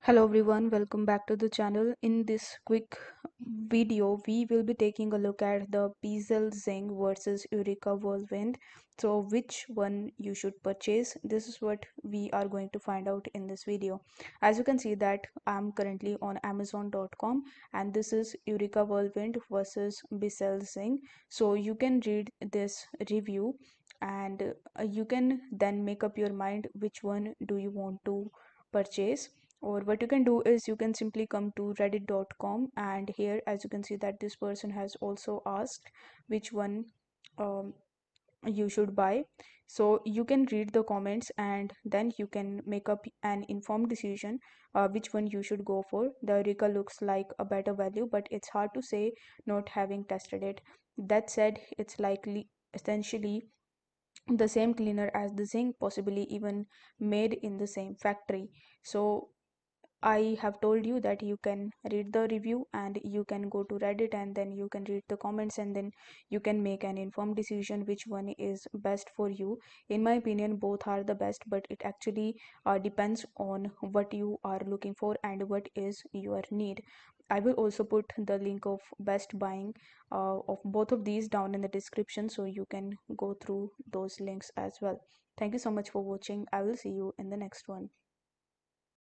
Hello everyone, welcome back to the channel. In this quick video, we will be taking a look at the Bissell Zing versus Eureka Whirlwind. So which one you should purchase? This is what we are going to find out in this video. As you can see that I'm currently on Amazon.com and this is Eureka Whirlwind versus Bissell Zing. So you can read this review and you can then make up your mind which one do you want to purchase. Or what you can do is you can simply come to reddit.com, and here as you can see that this person has also asked which one um, you should buy. So you can read the comments and then you can make up an informed decision which one you should go for. The Rika looks like a better value, but it's hard to say not having tested it. That said, it's likely essentially the same cleaner as the zinc, possibly even made in the same factory. So I have told you that you can read the review and you can go to Reddit and then you can read the comments and then you can make an informed decision which one is best for you. In my opinion, both are the best, but it actually depends on what you are looking for and what is your need. I will also put the link of best buying of both of these down in the description so you can go through those links as well. Thank you so much for watching. I will see you in the next one.